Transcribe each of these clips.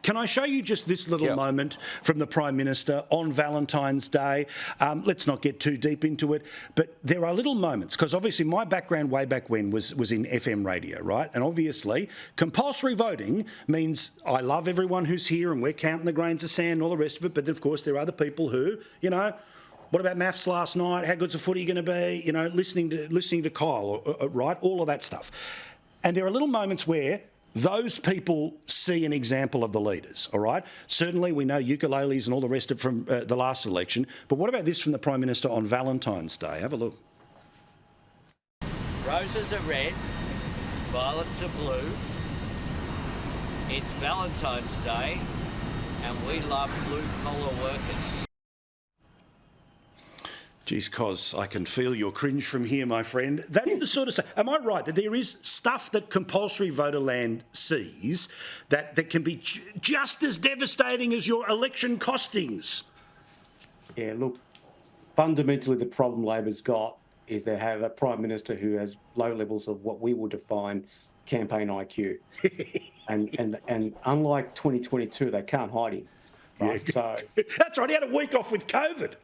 can I show you just this little moment from the Prime Minister on Valentine's Day? Let's not get too deep into it, but there are little moments, because obviously my background way back when was in FM radio, right? And obviously compulsory voting means I love everyone who's here and we're counting the grains of sand and all the rest of it, but of course there are other people who, you know, what about maths last night? How good's the footy going to be? You know, listening to Kyle, right? All of that stuff. And there are little moments where those people see an example of the leaders, all right? Certainly we know ukuleles and all the rest of it from the last election, but what about this from the Prime Minister on Valentine's Day? Have a look. Roses are red, violets are blue. It's Valentine's Day and we love blue-collar workers. Geez, Cos, I can feel your cringe from here, my friend. That's the sort of stuff. Am I right that there is stuff that compulsory voter land sees that can be just as devastating as your election costings? Yeah, look, fundamentally the problem Labor's got is they have a Prime Minister who has low levels of what we would define campaign IQ. and unlike 2022, they can't hide him. Right? Yeah. So that's right, he had a week off with COVID.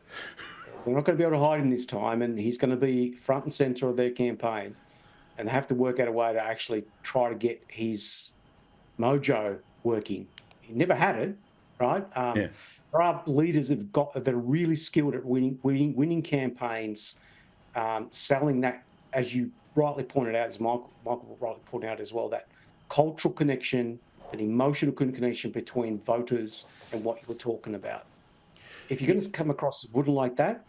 They're not going to be able to hide him this time, and he's going to be front and centre of their campaign, and they have to work out a way to actually try to get his mojo working. He never had it, right? There are leaders that are really skilled at winning campaigns, selling that, as you rightly pointed out, as Michael rightly pointed out as well, that cultural connection, an emotional connection between voters and what you were talking about. If you're going to come across wooden like that,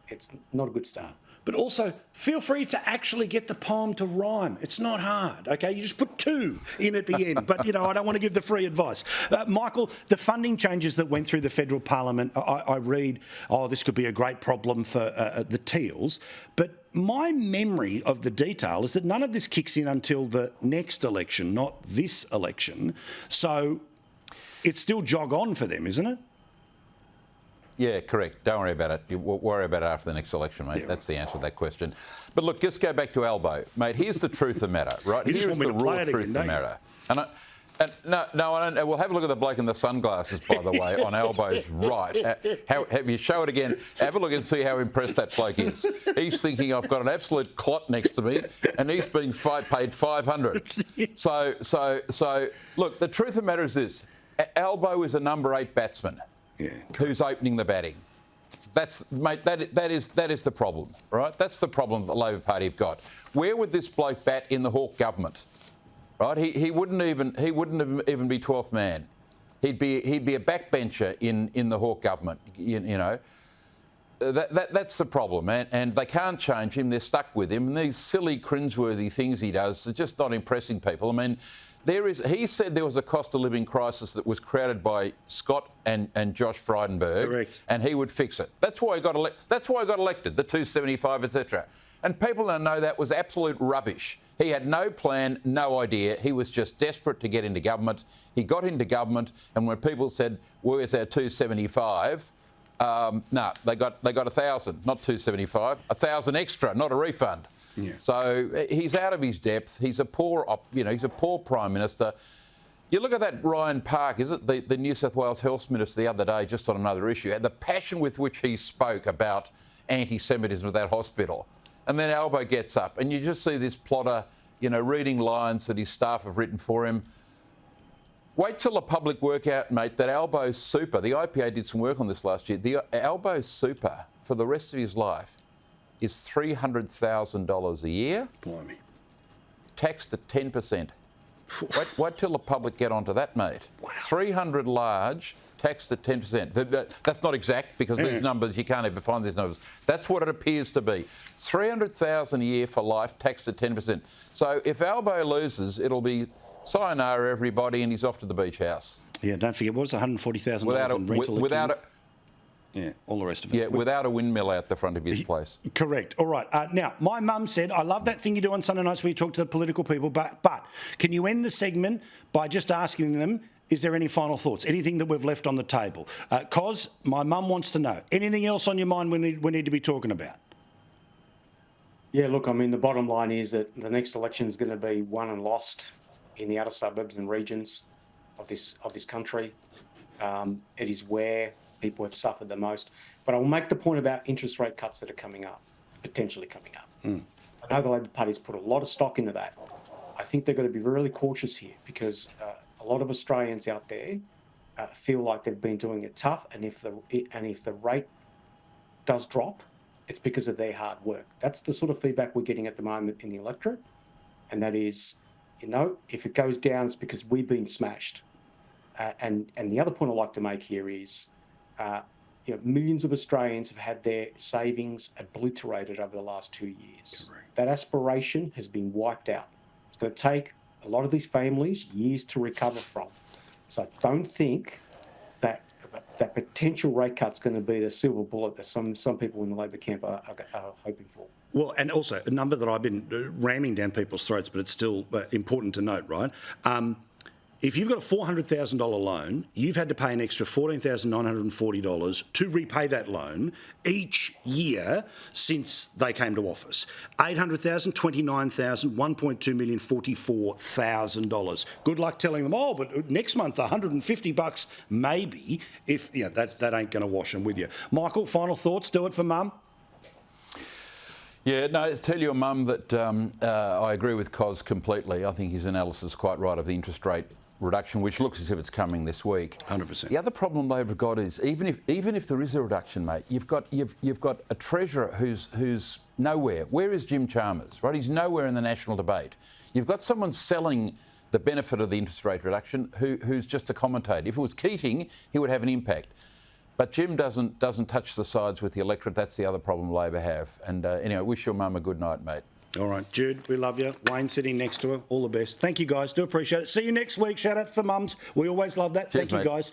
it's not a good start. But also, feel free to actually get the poem to rhyme. It's not hard, okay? You just put 2 in at the end. But, you know, I don't want to give the free advice. Michael, the funding changes that went through the federal parliament, I read, this could be a great problem for the Teals. But my memory of the detail is that none of this kicks in until the next election, not this election. So it's still jog on for them, isn't it? Yeah, correct. Don't worry about it. We'll worry about it after the next election, mate. Yeah. That's the answer to that question. But look, just go back to Albo. Mate, here's the truth of the matter, right? Here's the raw truth of the matter. We'll have a look at the bloke in the sunglasses, by the way, on Albo's right. Have you show it again? Have a look and see how impressed that bloke is. He's thinking, I've got an absolute clot next to me, and he's been paid $500. So look, the truth of the matter is this. Albo is a number 8 batsman. Yeah, who's opening the batting? That is the problem, right? That's the problem that the Labor Party have got. Where would this bloke bat in the Hawke government? Right? He wouldn't even be 12th man. He'd be a backbencher in the Hawke government. You know, that's the problem, and they can't change him. They're stuck with him, and these silly, cringeworthy things he does are just not impressing people. I mean, he said there was a cost of living crisis that was created by Scott and Josh Frydenberg. Correct. And he would fix it. That's why he got elected, the 275, etc. And people don't know that was absolute rubbish. He had no plan, no idea. He was just desperate to get into government. He got into government, and when people said, "Where's our 275?" They got 1,000, not 275, 1,000 extra, not a refund. Yeah. So he's out of his depth. He's a poor Prime Minister. You look at that Ryan Park, is it the New South Wales Health Minister the other day, just on another issue, the passion with which he spoke about anti-Semitism at that hospital. And then Albo gets up, and you just see this plotter, reading lines that his staff have written for him. Wait till the public work out, mate, that Albo's super, the IPA did some work on this last year, the Albo's super for the rest of his life is $300,000 a year. Blimey. Taxed at 10%. Wait till the public get onto that, mate. Wow. 300 large, taxed at 10%. That's not exact, because these numbers, you can't ever find these numbers. That's what it appears to be. 300,000 a year for life, taxed at 10%. So if Albo loses, it'll be sayonara, everybody, and he's off to the beach house. Yeah, don't forget, what was $140,000 in rental? Yeah, all the rest of it. Yeah, without a windmill out the front of his place. Correct. All right. Now, my mum said, I love that thing you do on Sunday nights where you talk to the political people, but can you end the segment by just asking them, is there any final thoughts? Anything that we've left on the table? Cos, my mum wants to know. Anything else on your mind we need to be talking about? Yeah, look, I mean, the bottom line is that the next election is going to be won and lost in the outer suburbs and regions. of this country. It is where people have suffered the most. But I will make the point about interest rate cuts that are coming up, potentially coming up. I know the Labor Party's put a lot of stock into that. I think they've got to be really cautious here because a lot of Australians out there feel like they've been doing it tough, and if the rate does drop, it's because of their hard work. That's the sort of feedback we're getting at the moment in the electorate, and that is, if it goes down, it's because we've been smashed. And the other point I'd like to make here is, millions of Australians have had their savings obliterated over the last 2 years. Correct. That aspiration has been wiped out. It's going to take a lot of these families years to recover from. So don't think that potential rate cut's going to be the silver bullet that some people in the Labor camp are hoping for. Well, and also a number that I've been ramming down people's throats, but it's still important to note, right? If you've got a $400,000 loan, you've had to pay an extra $14,940 to repay that loan each year since they came to office. $800,000, $29,000, $1.2 million, $44,000. Good luck telling them, but next month $150 maybe, if that ain't going to wash them with you. Michael, final thoughts? Do it for Mum. Yeah, no, tell your mum that I agree with Cos completely. I think his analysis is quite right of the interest rate reduction, which looks as if it's coming this week. 100%. The other problem Labor have got is even if there is a reduction, mate, you've got a treasurer who's nowhere. Where is Jim Chalmers? Right, he's nowhere in the national debate. You've got someone selling the benefit of the interest rate reduction who's just a commentator. If it was Keating, he would have an impact. But Jim doesn't touch the sides with the electorate. That's the other problem Labor have. And anyway, wish your mum a good night, mate. All right, Jude, we love you. Wayne sitting next to her. All the best. Thank you, guys. Do appreciate it. See you next week. Shout out for mums. We always love that. Cheers, Thank you, mate. guys.